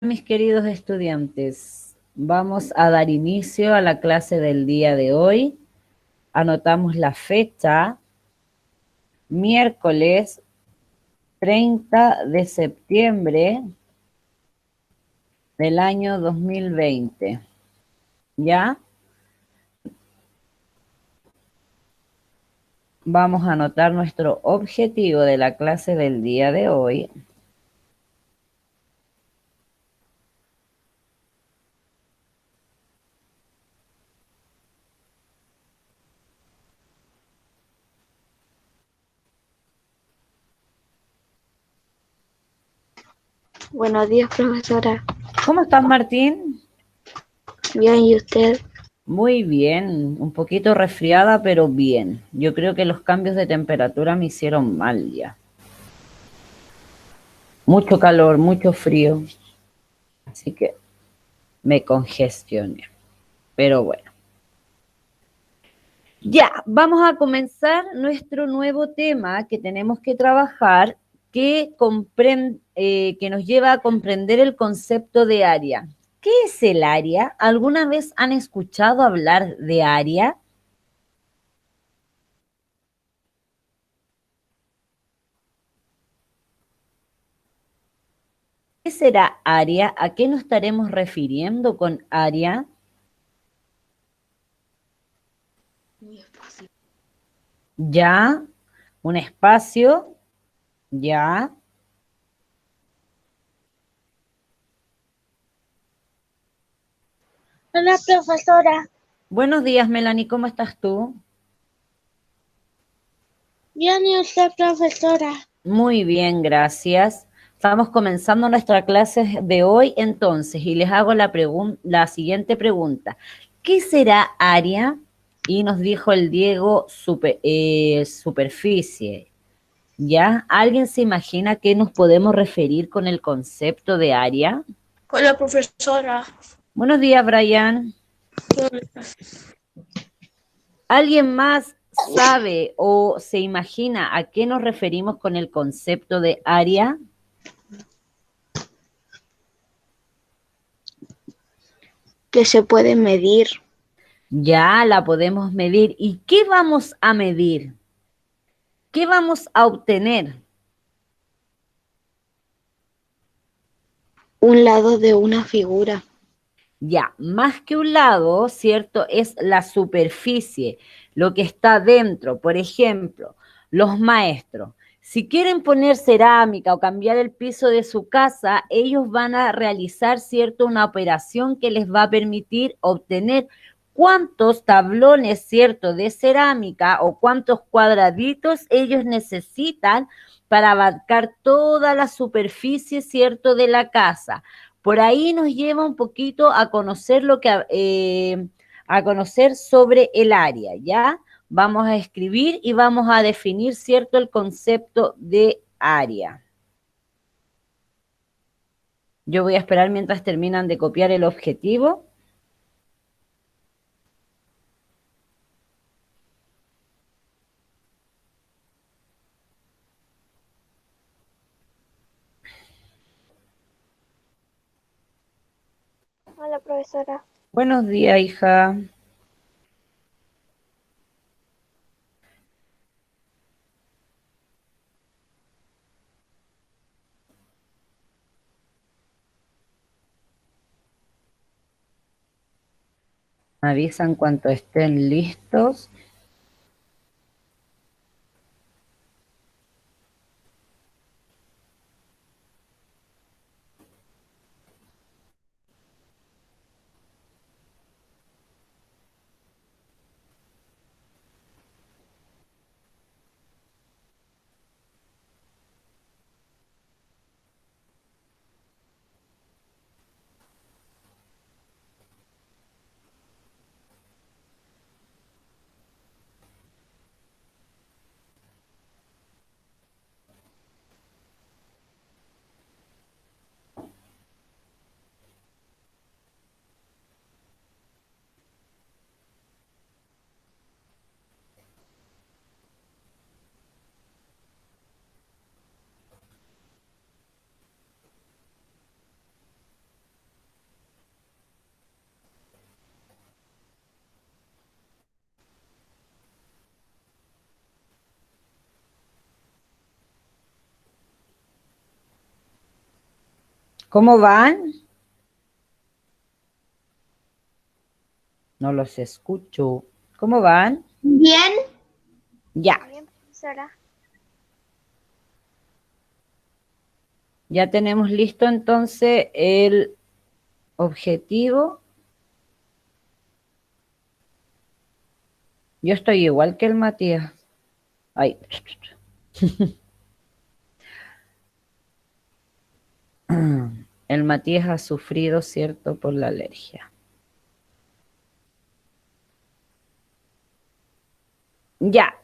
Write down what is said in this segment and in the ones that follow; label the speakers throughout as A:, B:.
A: Mis queridos estudiantes, vamos a dar inicio a la clase del día de hoy. Anotamos la fecha, miércoles 30 de septiembre del año 2020. ¿Ya? Vamos a anotar nuestro objetivo de la clase del día de hoy.
B: Buenos días, profesora.
A: ¿Cómo estás, Martín?
B: Bien, ¿y usted?
A: Muy bien, un poquito resfriada, pero bien. Yo creo que los cambios de temperatura me hicieron mal ya. Mucho calor, mucho frío, así que me congestioné. Pero bueno, ya, vamos a comenzar nuestro nuevo tema que tenemos que trabajar, que nos lleva a comprender el concepto de área. ¿Qué es el área? ¿Alguna vez han escuchado hablar de área? ¿Qué será área? ¿A qué nos estaremos refiriendo con área? Ya, un espacio, ya.
B: Hola, profesora.
A: Buenos días, Melanie, ¿cómo estás tú?
B: Bien, ¿y usted, profesora?
A: Muy bien, gracias. Estamos comenzando nuestra clase de hoy entonces y les hago la siguiente pregunta. ¿Qué será área? Y nos dijo el Diego superficie. ¿Ya? ¿Alguien se imagina a qué nos podemos referir con el concepto de área?
B: Hola, profesora.
A: Buenos días, Brian. ¿Alguien más sabe o se imagina a qué nos referimos con el concepto de área?
B: Que se puede medir
A: Ya la podemos medir. ¿Y qué vamos a medir? ¿Qué vamos a obtener?
B: un lado de una figura.
A: Ya, más que un lado, ¿cierto? Es la superficie, lo que está dentro. Por ejemplo, los maestros. Si quieren poner cerámica o cambiar el piso de su casa, ellos van a realizar, ¿cierto? Una operación que les va a permitir obtener cuántos tablones, ¿cierto? De cerámica o cuántos cuadraditos ellos necesitan para abarcar toda la superficie, ¿cierto? De la casa. Por ahí nos lleva un poquito a conocer a conocer sobre el área, ¿ya? Vamos a escribir y vamos a definir, ¿cierto?, el concepto de área. Yo voy a esperar mientras terminan de copiar el objetivo.
B: Hola, profesora.
A: Buenos días, hija. Me avisan cuando estén listos. ¿Cómo van? No los escucho. ¿Cómo van?
B: Bien.
A: Ya.
B: Bien, profesora.
A: Ya tenemos listo entonces el objetivo. Yo estoy igual que el Matías. Ay. El Matías ha sufrido, ¿cierto?, por la alergia. Ya.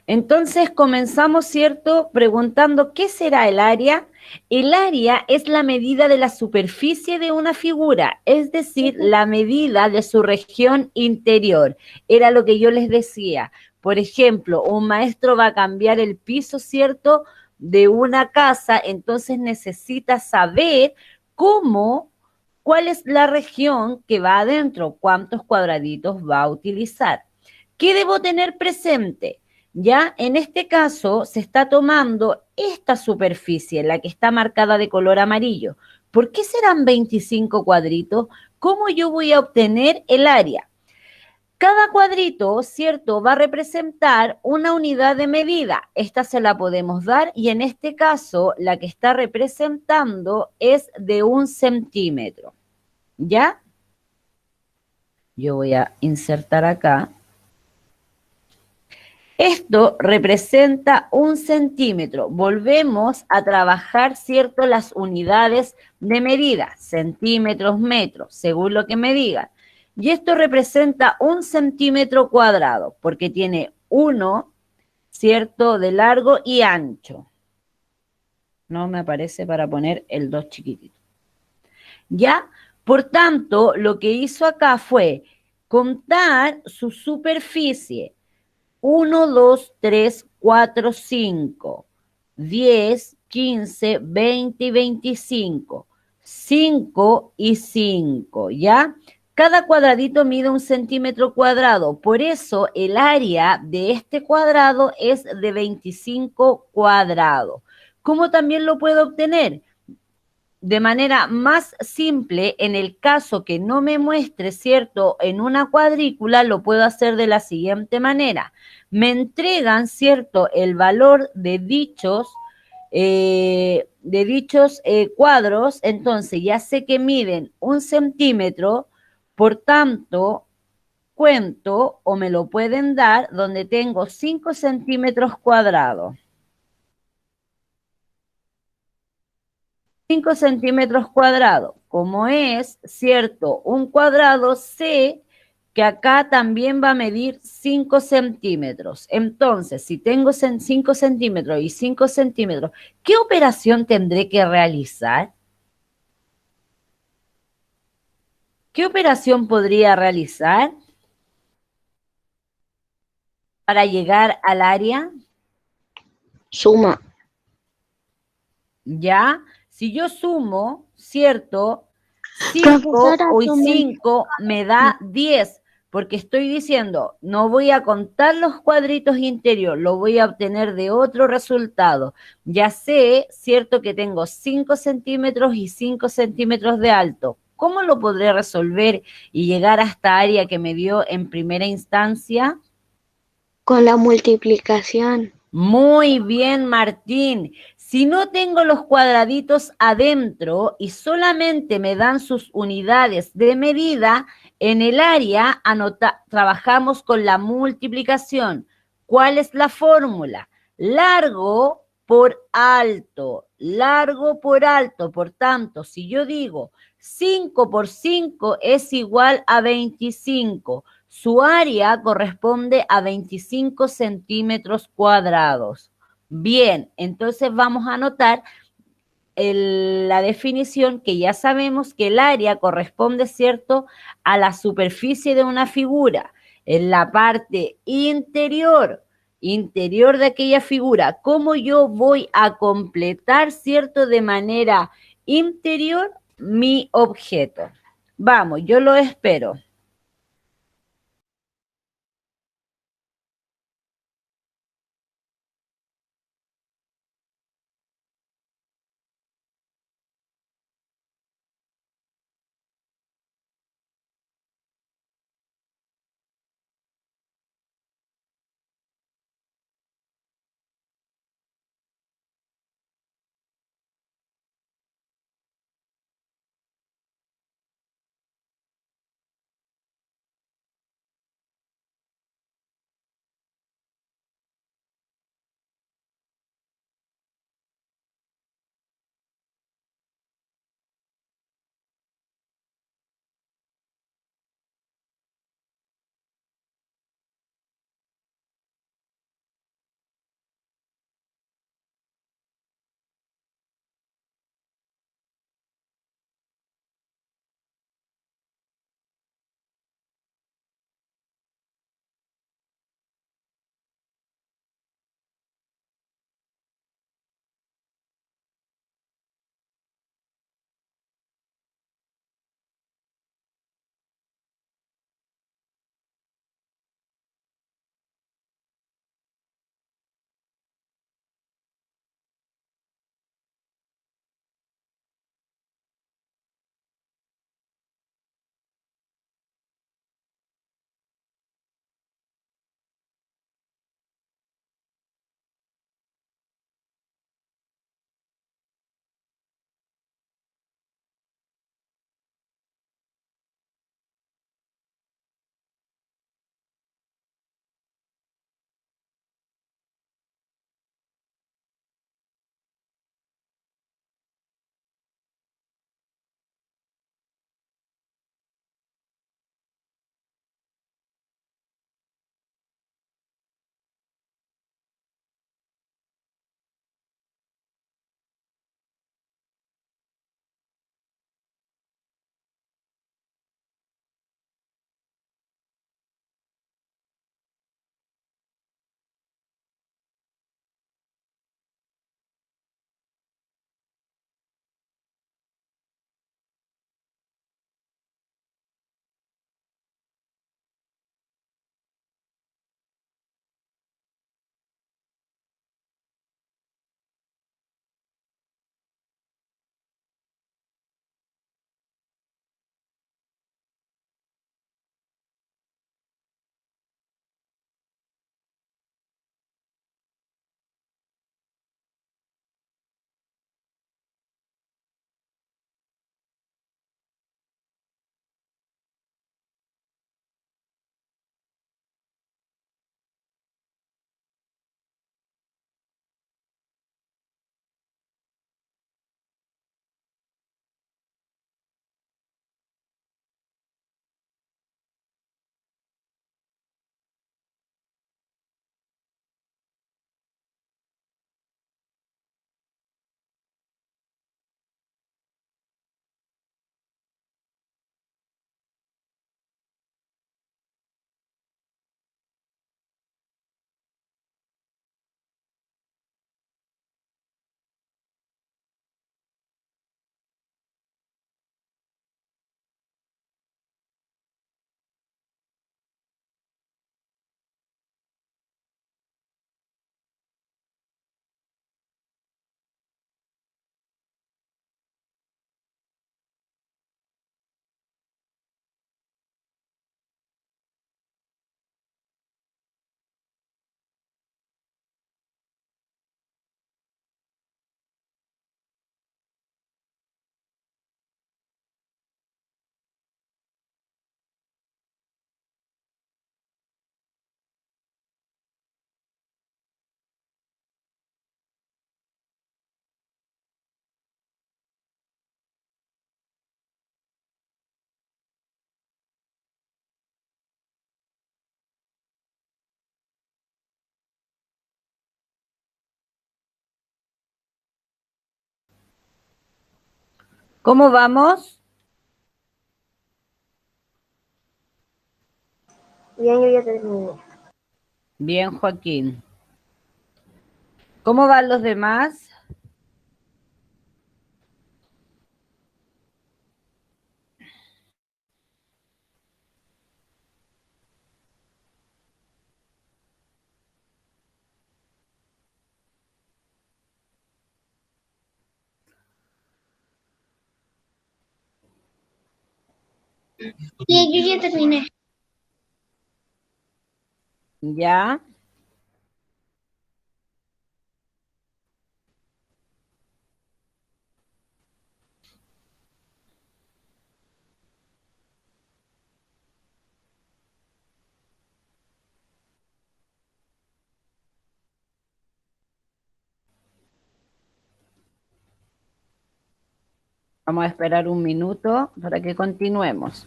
A: Entonces comenzamos, ¿cierto?, preguntando ¿qué será el área? El área es la medida de la superficie de una figura, es decir, la medida de su región interior. Era lo que yo les decía. Por ejemplo, un maestro va a cambiar el piso, ¿cierto?, de una casa, entonces necesita saber cuál es la región que va adentro, cuántos cuadraditos va a utilizar. ¿Qué debo tener presente? Ya, en este caso se está tomando esta superficie, la que está marcada de color amarillo. ¿Por qué serán 25 cuadritos? ¿Cómo yo voy a obtener el área? Cada cuadrito, ¿cierto?, va a representar una unidad de medida. Esta se la podemos dar y en este caso la que está representando es de 1 centímetro. ¿Ya? Yo voy a insertar acá. Esto representa 1 centímetro. Volvemos a trabajar, ¿cierto?, las unidades de medida, centímetros, metros, según lo que me digan. Y esto representa 1 centímetro cuadrado, porque tiene 1, ¿cierto?, de largo y ancho. No me aparece para poner el 2 chiquitito. ¿Ya? Por tanto, lo que hizo acá fue contar su superficie. 1, 2, 3, 4, 5, 10, 15, 20 y 25. 5 y 5, ¿ya? Cada cuadradito mide 1 centímetro cuadrado. Por eso el área de este cuadrado es de 25 cuadrados. ¿Cómo también lo puedo obtener? De manera más simple, en el caso que no me muestre, ¿cierto?, en una cuadrícula, lo puedo hacer de la siguiente manera. Me entregan, ¿cierto?, el valor de dichos cuadros, entonces ya sé que miden 1 centímetro, por tanto, cuento o me lo pueden dar donde tengo 5 centímetros cuadrados. 5 centímetros cuadrados. Como es, cierto, un cuadrado, sé que acá también va a medir 5 centímetros. Entonces, si tengo 5 centímetros y 5 centímetros, ¿qué operación tendré que realizar? ¿Qué operación podría realizar para llegar al área?
B: Suma.
A: ¿Ya? Si yo sumo, ¿cierto? 5
B: Profesora,
A: y
B: tú me...
A: 5 me da 10, porque estoy diciendo, no voy a contar los cuadritos interior, lo voy a obtener de otro resultado. Ya sé, ¿cierto?, que tengo 5 centímetros y 5 centímetros de alto. ¿Cómo lo podré resolver y llegar a esta área que me dio en primera instancia?
B: Con la multiplicación.
A: Muy bien, Martín. Si no tengo los cuadraditos adentro y solamente me dan sus unidades de medida, en el área trabajamos con la multiplicación. ¿Cuál es la fórmula? Largo por alto, largo por alto. Por tanto, si yo digo 5 por 5 es igual a 25. Su área corresponde a 25 centímetros cuadrados. Bien, entonces vamos a anotar la definición que ya sabemos que el área corresponde, ¿cierto?, a la superficie de una figura, en la parte interior de aquella figura. ¿Cómo yo voy a completar, ¿cierto?, de manera interior mi objeto? Vamos, yo lo espero. ¿Cómo vamos?
B: Bien, yo ya terminé.
A: Bien, Joaquín. ¿Cómo van los demás?
B: Sí, yo ya terminé.
A: ¿Ya? Vamos a esperar un minuto para que continuemos.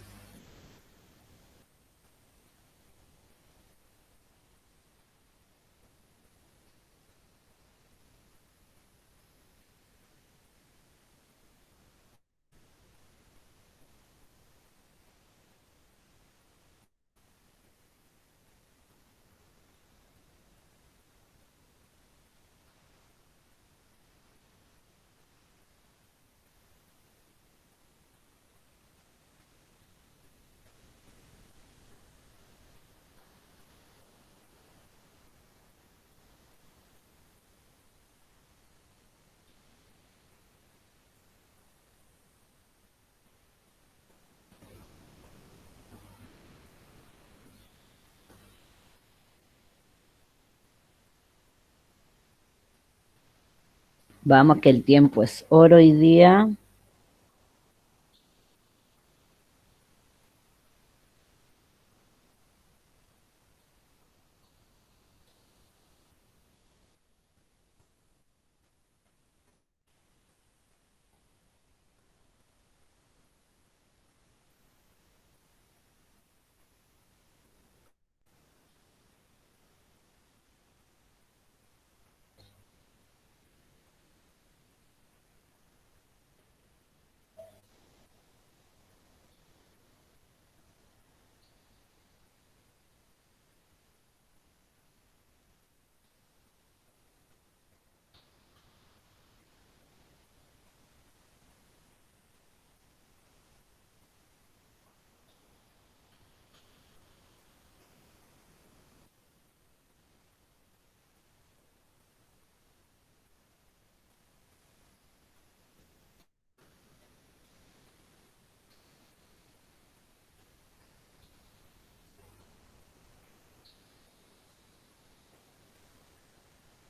A: Vamos, que el tiempo es oro hoy día.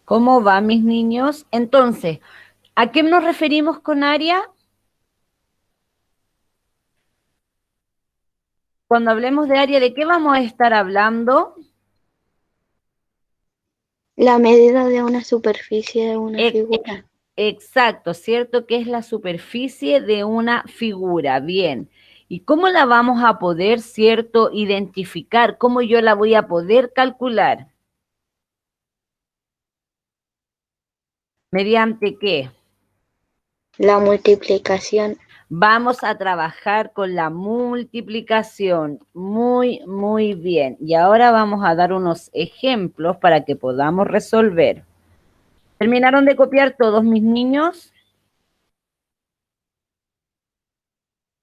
A: ¿Cómo va, mis niños? Entonces, ¿a qué nos referimos con área? Cuando hablemos de área, ¿de qué vamos a estar hablando?
B: La medida de una superficie de una
A: E-
B: figura.
A: Exacto, ¿cierto? Que es la superficie de una figura. Bien. ¿Y cómo la vamos a poder, cierto, identificar? ¿Cómo yo la voy a poder calcular? ¿Mediante qué?
B: La multiplicación.
A: Vamos a trabajar con la multiplicación. Muy, muy bien. Y ahora vamos a dar unos ejemplos para que podamos resolver. ¿Terminaron de copiar todos mis niños?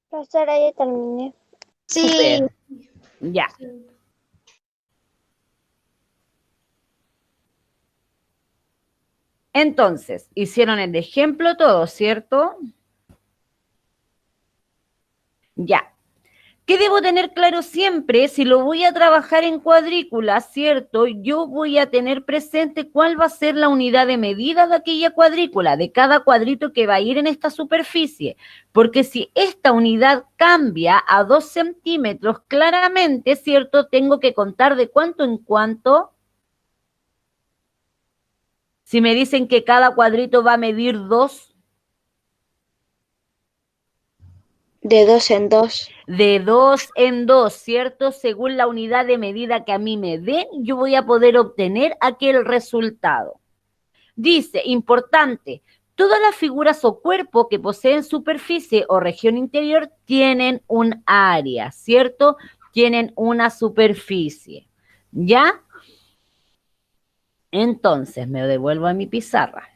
B: Profesora, ya terminé.
A: Súper. Ya. Entonces, hicieron el ejemplo todos, ¿cierto? Ya. ¿Qué debo tener claro siempre? Si lo voy a trabajar en cuadrículas, ¿cierto? Yo voy a tener presente cuál va a ser la unidad de medida de aquella cuadrícula, de cada cuadrito que va a ir en esta superficie. Porque si esta unidad cambia a 2 centímetros, claramente, ¿cierto? Tengo que contar de cuánto en cuánto. Si me dicen que cada cuadrito va a medir 2,
B: De dos en dos.
A: de 2 en 2, ¿cierto? Según la unidad de medida que a mí me den, yo voy a poder obtener aquel resultado. Dice, importante, Todas las figuras o cuerpos que poseen superficie o región interior tienen un área, ¿cierto? Tienen una superficie, ¿ya? Entonces, me devuelvo a mi pizarra.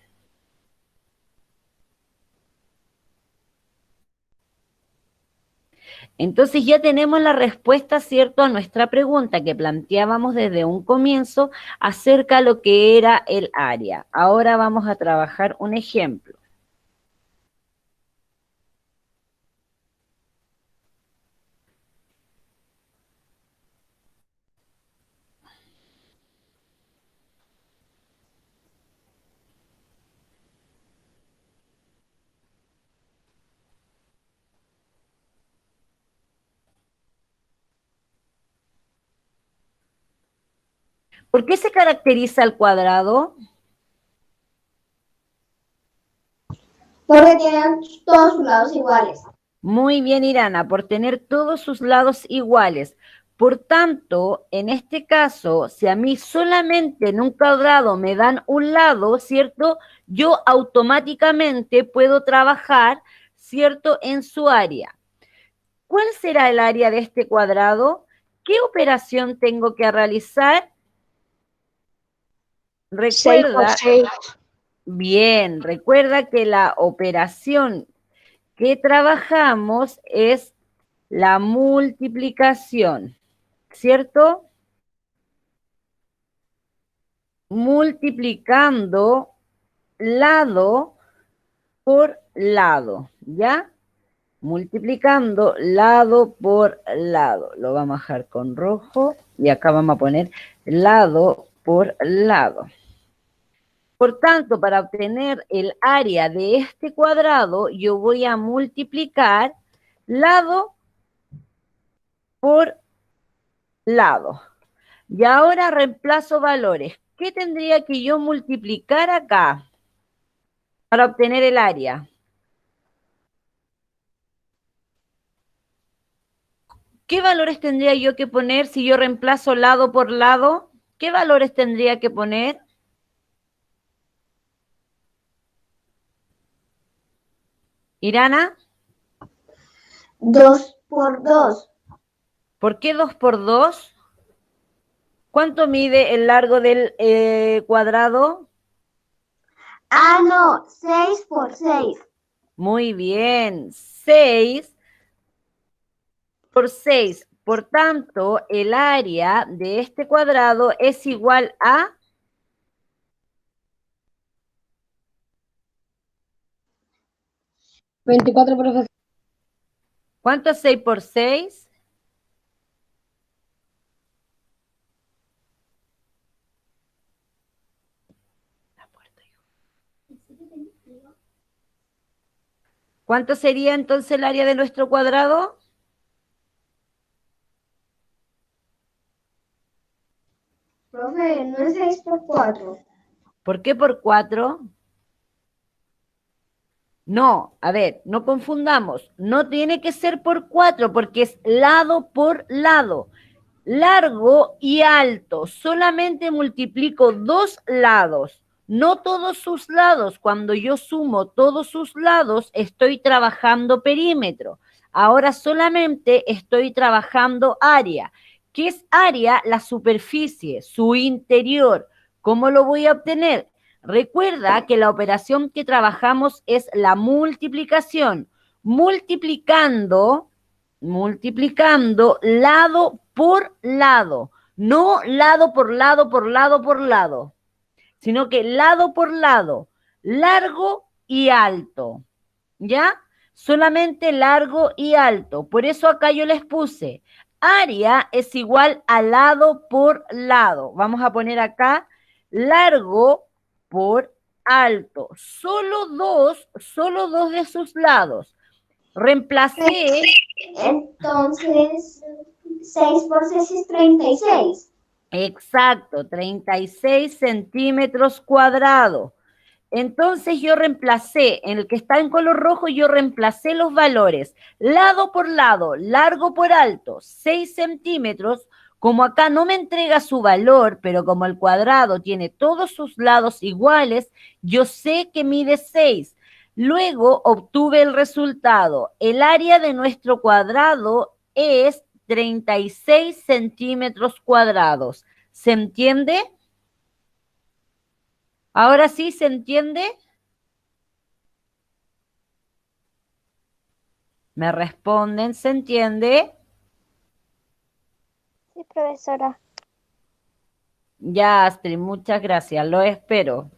A: Entonces ya tenemos la respuesta, ¿cierto?, a nuestra pregunta que planteábamos desde un comienzo acerca de lo que era el área. Ahora vamos a trabajar un ejemplo. ¿Por qué se caracteriza el cuadrado?
C: Porque tienen todos sus lados iguales.
A: Muy bien, Irana, por tener todos sus lados iguales. Por tanto, en este caso, si a mí solamente en un cuadrado me dan un lado, ¿cierto? Yo automáticamente puedo trabajar, ¿cierto?, en su área. ¿Cuál será el área de este cuadrado? ¿Qué operación tengo que realizar?
B: 6 por
A: Recuerda,
B: 6.
A: bien, recuerda que la operación que trabajamos es la multiplicación, ¿cierto? Multiplicando lado por lado, ¿ya? Multiplicando lado por lado. Lo vamos a dejar con rojo y acá vamos a poner lado por lado. Por tanto, para obtener el área de este cuadrado, yo voy a multiplicar lado por lado. Y ahora reemplazo valores. ¿Qué tendría que yo multiplicar acá para obtener el área? ¿Qué valores tendría yo que poner si yo reemplazo lado por lado? ¿Qué valores tendría que poner? Irana,
C: 2 por 2.
A: ¿por qué 2 por 2? ¿Cuánto mide el largo del cuadrado?
C: Ah, no, 6 por 6.
A: Muy bien, 6 por 6. Por tanto, el área de este cuadrado es igual a
D: 24, profesor.
A: ¿cuánto es 6 por 6? ¿Cuánto sería entonces el área de nuestro cuadrado?
C: Profe, no es 6 por 4.
A: ¿Por qué por 4? No, a ver, no confundamos. No tiene que ser por 4 porque es lado por lado. Largo y alto. Solamente multiplico dos lados, no todos sus lados. Cuando yo sumo todos sus lados, estoy trabajando perímetro. Ahora solamente estoy trabajando área. ¿Qué es área? La superficie, su interior. ¿Cómo lo voy a obtener? Recuerda que la operación que trabajamos es la multiplicación. Multiplicando lado por lado, no lado por lado, por lado, por lado, sino que lado por lado, largo y alto, ¿ya? Solamente largo y alto. Por eso acá yo les puse, área es igual a lado por lado. Vamos a poner acá largo por alto. Solo dos de sus lados. Reemplacé.
C: Entonces, 6 por 6 es 36.
A: Exacto, 36 centímetros cuadrados. Entonces yo reemplacé, en el que está en color rojo, yo reemplacé los valores lado por lado, largo por alto, 6 centímetros, Como acá no me entrega su valor, pero como el cuadrado tiene todos sus lados iguales, yo sé que mide 6. Luego obtuve el resultado. El área de nuestro cuadrado es 36 centímetros cuadrados. ¿Se entiende? ¿Ahora sí se entiende? Me responden, ¿se entiende?
B: Sí, profesora.
A: Ya, Astrid, muchas gracias, lo espero.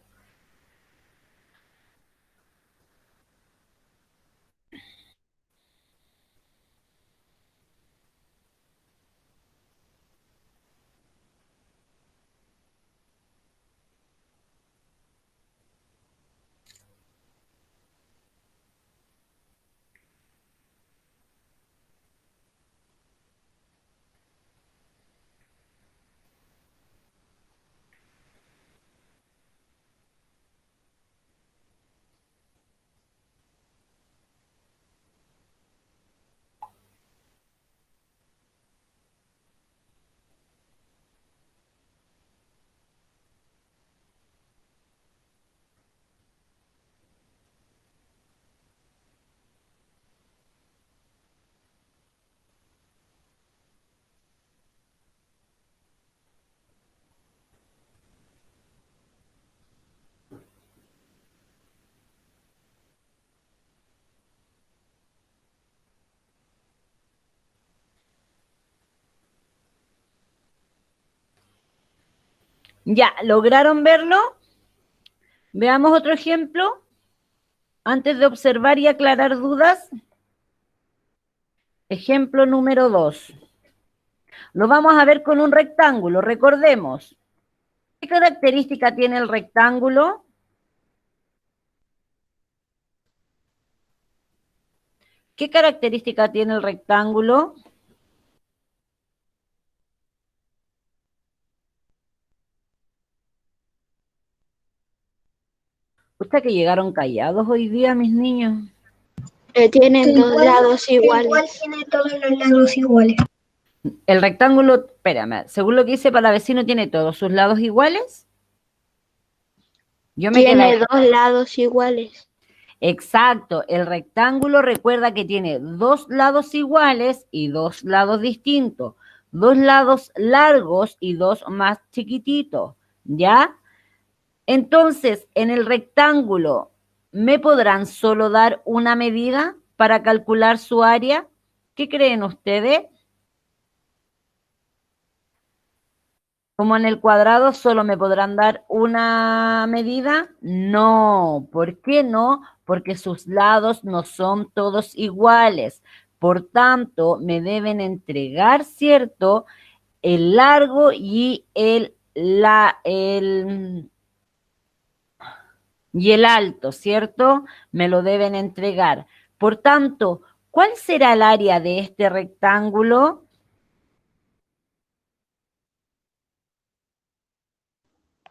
A: Ya, ¿lograron verlo? Veamos otro ejemplo antes de observar y aclarar dudas. Ejemplo número 2. Lo vamos a ver con un rectángulo. Recordemos, ¿qué característica tiene el rectángulo? ¿Qué característica tiene el rectángulo? Gusta que llegaron callados hoy día, mis niños.
B: Tienen dos
C: Igual-
B: lados
C: Igual
B: iguales.
C: tiene todos los lados iguales.
A: El rectángulo, espérame, según lo que dice para vecino, ¿tiene todos sus lados iguales? Yo me
B: Tiene
A: quedé.
B: dos lados iguales.
A: Exacto, el rectángulo recuerda que tiene dos lados iguales y dos lados distintos, dos lados largos y dos más chiquititos, ¿ya? Entonces, en el rectángulo, ¿me podrán solo dar una medida para calcular su área? ¿Qué creen ustedes? Como en el cuadrado solo me podrán dar una medida, no. ¿Por qué no? Porque sus lados no son todos iguales. Por tanto, me deben entregar, ¿cierto? El largo y el alto, ¿cierto? Me lo deben entregar. Por tanto, ¿cuál será el área de este rectángulo?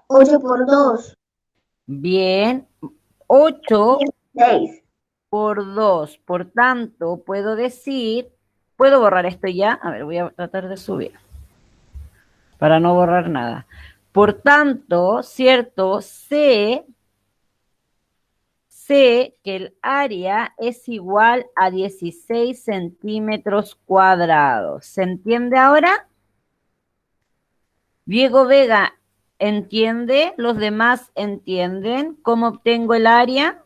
C: 8 por 2.
A: Bien, 8
C: 6.
A: por 2. Por tanto, puedo decir, ¿puedo borrar esto ya? A ver, voy a tratar de subir para no borrar nada. Por tanto, ¿cierto? Sé que el área es igual a 16 centímetros cuadrados. ¿Se entiende ahora? Diego Vega, ¿entiende? ¿Los demás entienden cómo obtengo el área?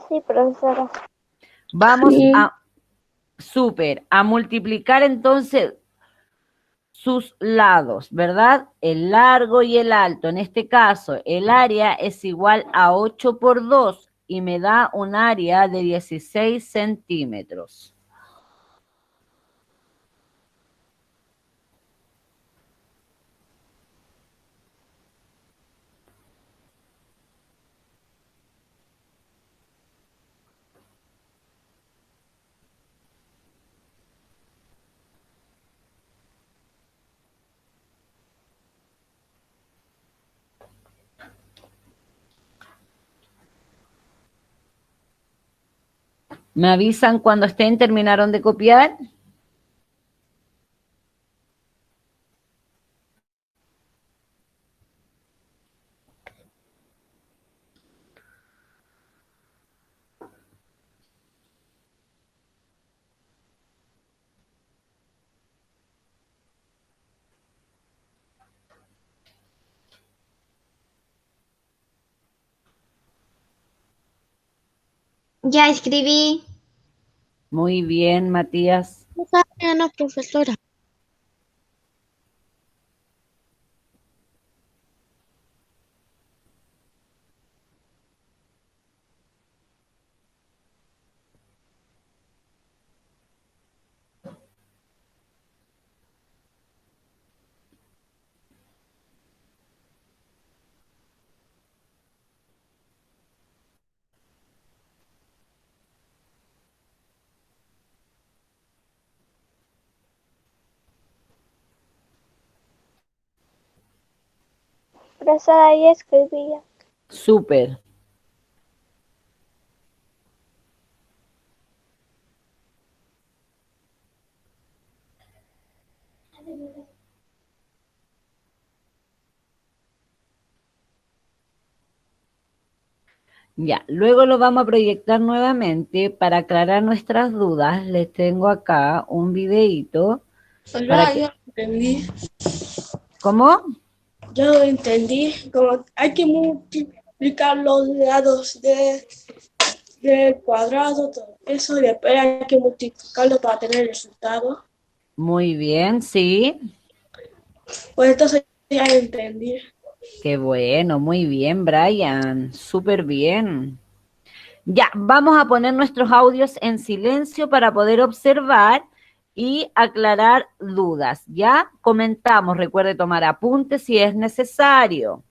B: Sí, profesora.
A: Vamos
B: Sí.
A: a multiplicar entonces sus lados, ¿verdad? El largo y el alto. En este caso, el área es igual a 8 por 2 y me da un área de 16 centímetros. ¿Me avisan cuando terminaron de copiar?
C: Ya escribí.
A: Muy bien, Matías.
B: No, profesora. Profesora, ahí escribía.
A: Súper. Ya, luego lo vamos a proyectar nuevamente para aclarar nuestras dudas. Les tengo acá un videíto para
D: Hola,
A: que...
D: ya entendí.
A: ¿Cómo?
D: Ya lo entendí. Como hay que multiplicar los lados del cuadrado, todo eso, y después hay que multiplicarlo para tener el resultado.
A: Muy bien, sí.
D: Pues entonces ya entendí.
A: Qué bueno, muy bien, Brian. Súper bien. Ya, vamos a poner nuestros audios en silencio para poder observar y aclarar dudas. Ya comentamos, recuerde tomar apuntes si es necesario.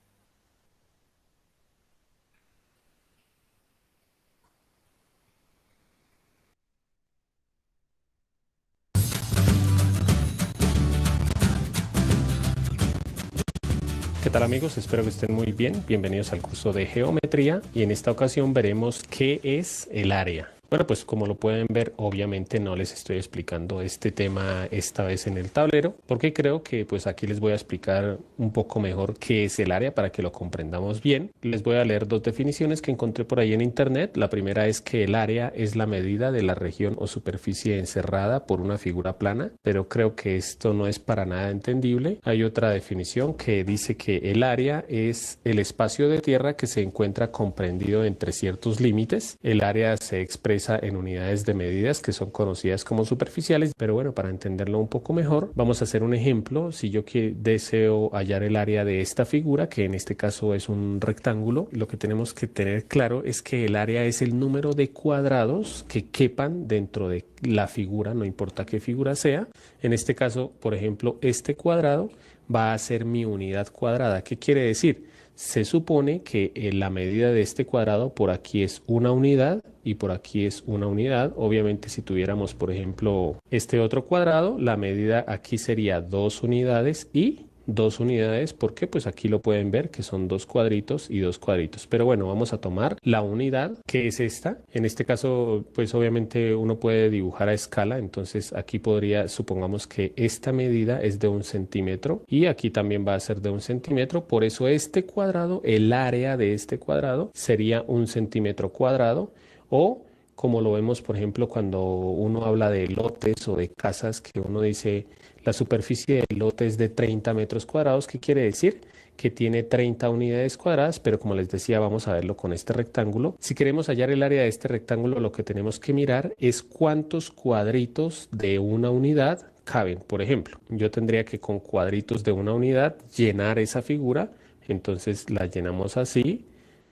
E: ¿Qué tal amigos? Espero que estén muy bien. Bienvenidos al curso de geometría y en esta ocasión veremos qué es el área. Bueno, pues como lo pueden ver, obviamente no les estoy explicando este tema esta vez en el tablero, porque creo que pues aquí les voy a explicar un poco mejor qué es el área para que lo comprendamos bien. Les voy a leer dos definiciones que encontré por ahí en internet. La primera es que el área es la medida de la región o superficie encerrada por una figura plana, pero creo que esto no es para nada entendible. Hay otra definición que dice que el área es el espacio de tierra que se encuentra comprendido entre ciertos límites. El área se expresa en unidades de medidas que son conocidas como superficiales, pero bueno, para entenderlo un poco mejor, vamos a hacer un ejemplo. Si yo deseo hallar el área de esta figura, que en este caso es un rectángulo, lo que tenemos que tener claro es que el área es el número de cuadrados que quepan dentro de la figura, no importa qué figura sea. En este caso, por ejemplo, este cuadrado va a ser mi unidad cuadrada. ¿Qué quiere decir? Se supone que la medida de este cuadrado por aquí es una unidad y por aquí es una unidad. Obviamente si tuviéramos, por ejemplo, este otro cuadrado, la medida aquí sería 2 unidades y 2 unidades, porque pues aquí lo pueden ver que son 2 cuadritos y 2 cuadritos. Pero bueno, vamos a tomar la unidad, que es esta. En este caso, pues obviamente uno puede dibujar a escala, entonces aquí podría, supongamos que esta medida es de 1 centímetro y aquí también va a ser de 1 centímetro. Por eso este cuadrado, el área de este cuadrado sería 1 centímetro cuadrado, o como lo vemos, por ejemplo, cuando uno habla de lotes o de casas, que uno dice la superficie del lote es de 30 metros cuadrados. ¿Qué quiere decir? Que tiene 30 unidades cuadradas, pero como les decía, vamos a verlo con este rectángulo. Si queremos hallar el área de este rectángulo, lo que tenemos que mirar es cuántos cuadritos de una unidad caben. Por ejemplo, yo tendría que con cuadritos de una unidad llenar esa figura, entonces la llenamos así.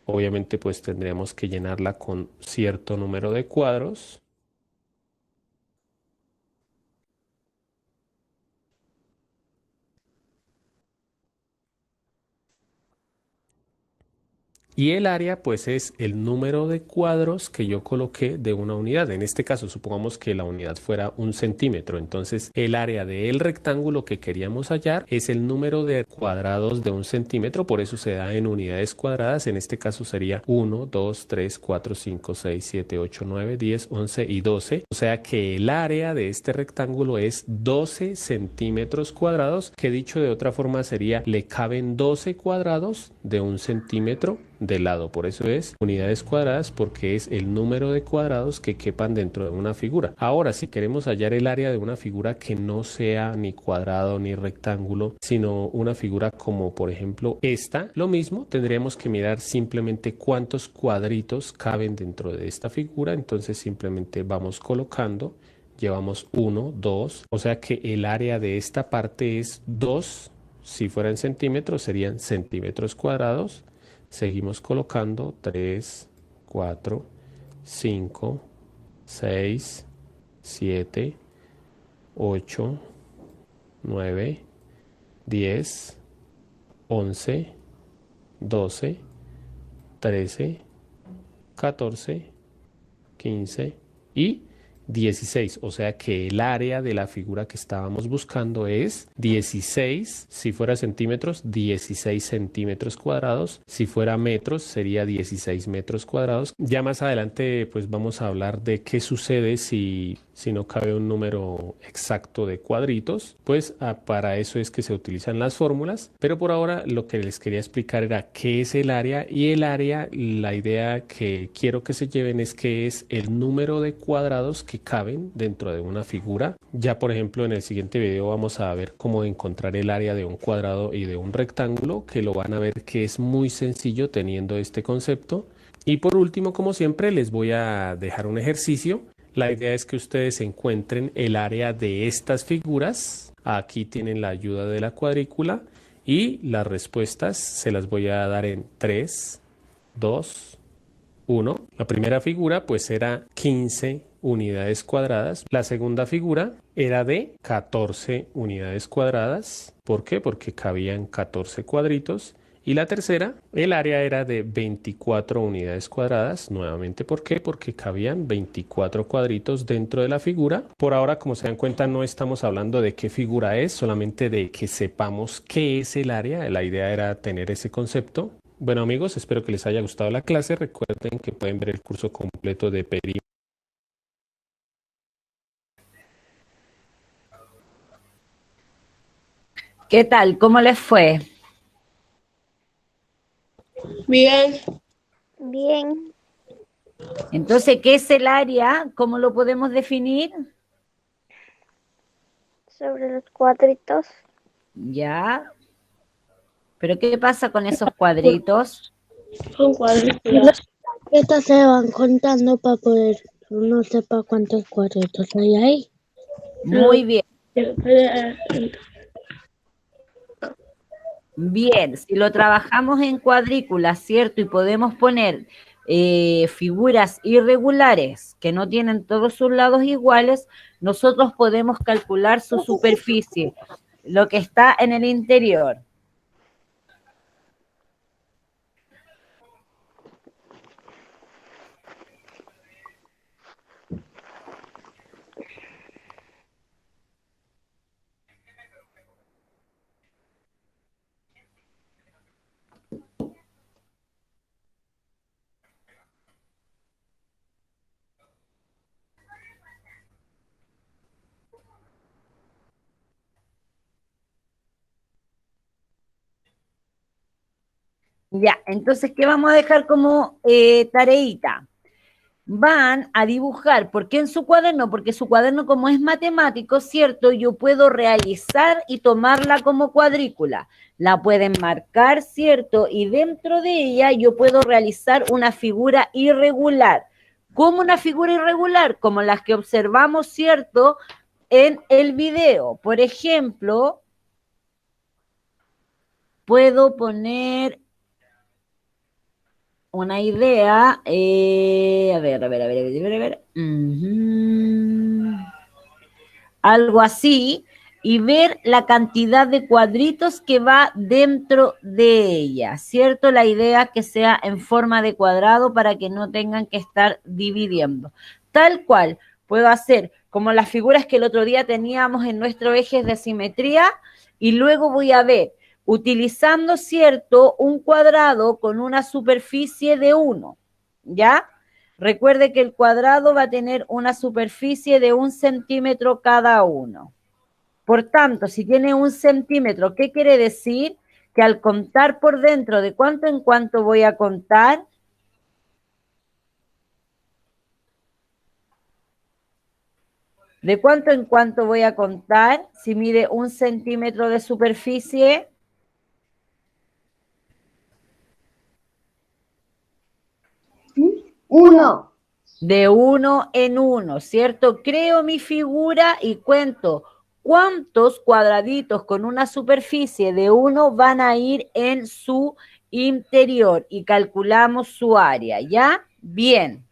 E: Obviamente pues tendríamos que llenarla con cierto número de cuadros. Y el área pues es el número de cuadros que yo coloqué de una unidad. En este caso supongamos que la unidad fuera 1 centímetro. Entonces el área del rectángulo que queríamos hallar es el número de cuadrados de 1 centímetro. Por eso se da en unidades cuadradas. En este caso sería 1, 2, 3, 4, 5, 6, 7, 8, 9, 10, 11 y 12. O sea que el área de este rectángulo es 12 centímetros cuadrados, que dicho de otra forma sería le caben 12 cuadrados de 1 centímetro de lado. Por eso es unidades cuadradas, porque es el número de cuadrados que quepan dentro de una figura. Ahora, si queremos hallar el área de una figura que no sea ni cuadrado ni rectángulo, sino una figura como por ejemplo esta, lo mismo, tendríamos que mirar simplemente cuántos cuadritos caben dentro de esta figura. Entonces simplemente vamos colocando, llevamos 1, 2, o sea que el área de esta parte es 2. Si fuera en centímetros serían centímetros cuadrados. Seguimos colocando 3, 4, 5, 6, 7, 8, 9, 10, 11, 12, 13, 14, 15 y 16, o sea que el área de la figura que estábamos buscando es 16, si fuera centímetros, 16 centímetros cuadrados, si fuera metros, sería 16 metros cuadrados. Ya más adelante, pues vamos a hablar de qué sucede si no cabe un número exacto de cuadritos, pues para eso es que se utilizan las fórmulas, pero por ahora lo que les quería explicar era qué es el área, y el área, la idea que quiero que se lleven es que es el número de cuadrados que caben dentro de una figura. Ya por ejemplo en el siguiente video vamos a ver cómo encontrar el área de un cuadrado y de un rectángulo, que lo van a ver que es muy sencillo teniendo este concepto. Y por último, como siempre, les voy a dejar un ejercicio. La idea es que ustedes encuentren el área de estas figuras. Aquí tienen la ayuda de la cuadrícula y las respuestas se las voy a dar en 3, 2, 1. La primera figura pues era 15 unidades cuadradas. La segunda figura era de 14 unidades cuadradas. ¿Por qué? Porque cabían 14 cuadritos. Y la tercera, el área era de 24 unidades cuadradas. Nuevamente, ¿por qué? Porque cabían 24 cuadritos dentro de la figura. Por ahora, como se dan cuenta, no estamos hablando de qué figura es, solamente de que sepamos qué es el área. La idea era tener ese concepto. Bueno amigos, espero que les haya gustado la clase. Recuerden que pueden ver el curso completo de perímetro.
A: ¿Qué tal? ¿Cómo les fue?
D: Bien,
B: Bien,
A: Entonces, ¿qué es el área? ¿Cómo lo podemos definir?
B: sobre los cuadritos.
A: Ya. ¿Pero qué pasa con esos cuadritos?
D: son cuadrículas.
F: Estas se van contando para poder uno sepa cuántos cuadritos hay ahí.
A: Muy bien. Bien, si lo trabajamos en cuadrículas, ¿cierto? Y podemos poner figuras irregulares que no tienen todos sus lados iguales, nosotros podemos calcular su superficie, lo que está en el interior. Ya, entonces, ¿qué vamos a dejar como tareita? Van a dibujar, ¿por qué en su cuaderno? Porque su cuaderno, como es matemático, ¿cierto? Yo puedo realizar y tomarla como cuadrícula. La pueden marcar, ¿cierto? Y dentro de ella yo puedo realizar una figura irregular. ¿Cómo una figura irregular? Como las que observamos, ¿cierto? En el video. Por ejemplo, puedo poner una idea, a ver. Algo así, y ver la cantidad de cuadritos que va dentro de ella, ¿cierto? La idea que sea en forma de cuadrado para que no tengan que estar dividiendo. Tal cual, puedo hacer como las figuras que el otro día teníamos en nuestro eje de simetría, y luego voy a ver utilizando, ¿cierto?, un cuadrado con una superficie de 1, ¿ya? Recuerde que el cuadrado va a tener una superficie de 1 centímetro cada uno. Por tanto, si tiene 1 centímetro, ¿qué quiere decir? que al contar por dentro, ¿de cuánto en cuánto voy a contar? ¿De cuánto en cuánto voy a contar si mide 1 centímetro de superficie?
C: Uno.
A: De 1 en 1, ¿cierto? Creo mi figura y cuento cuántos cuadraditos con una superficie de 1 van a ir en su interior y calculamos su área, ¿ya? Bien.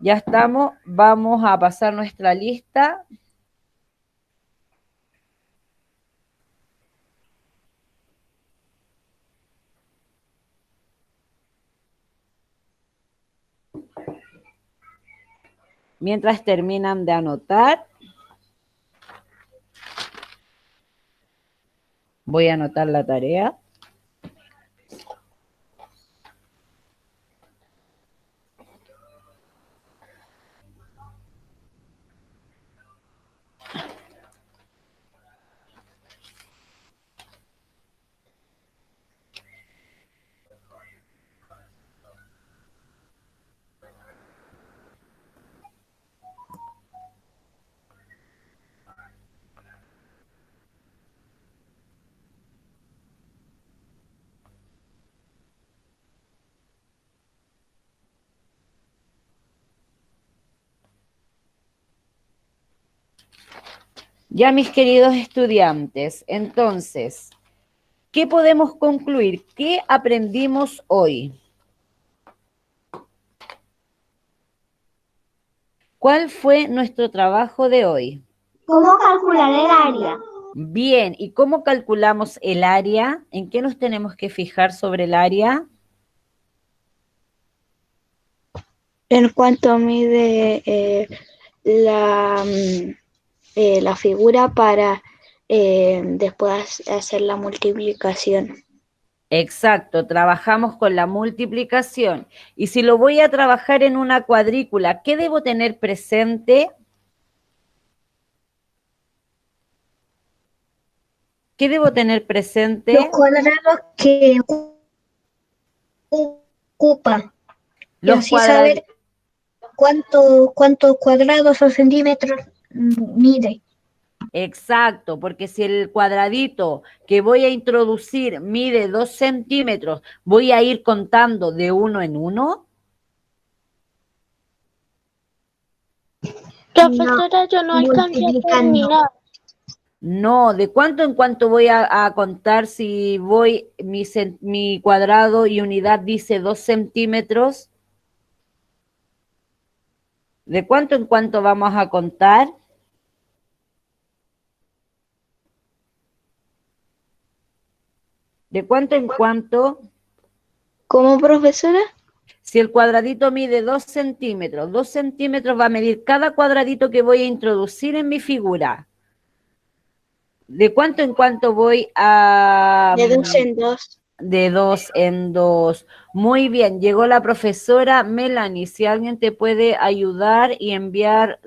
A: Ya estamos, vamos a pasar nuestra lista. Mientras terminan de anotar, voy a anotar la tarea. Ya, mis queridos estudiantes, entonces, ¿qué podemos concluir? ¿Qué aprendimos hoy? ¿Cuál fue nuestro trabajo de hoy?
C: ¿Cómo calcular el área?
A: Bien, ¿y cómo calculamos el área? ¿En qué nos tenemos que fijar sobre el área?
B: En cuanto mide la figura para después hacer la multiplicación.
A: Exacto, trabajamos con la multiplicación. Y si lo voy a trabajar en una cuadrícula, ¿qué debo tener presente? ¿Qué debo tener presente?
C: Los cuadrados que ocupa. Y
A: Los
C: así
A: cuadrados.
C: saber cuántos cuadrados o centímetros mide.
A: Exacto, porque si el cuadradito que voy a introducir mide 2 centímetros, ¿voy a ir contando de 1 en 1?
F: Profesora, yo no alcancé a
C: multiplicando.
F: terminar.
A: No, ¿de cuánto en cuánto voy a contar si voy, mi cuadrado y unidad dice 2 centímetros? ¿De cuánto en cuánto vamos a contar? ¿De cuánto en cuánto?
B: ¿Cómo, profesora?
A: Si el cuadradito mide 2 centímetros va a medir cada cuadradito que voy a introducir en mi figura. ¿De cuánto en cuánto voy a...?
B: De 2 en 2.
A: De 2 en 2. Muy bien, llegó la profesora Melanie. Si alguien te puede ayudar y enviar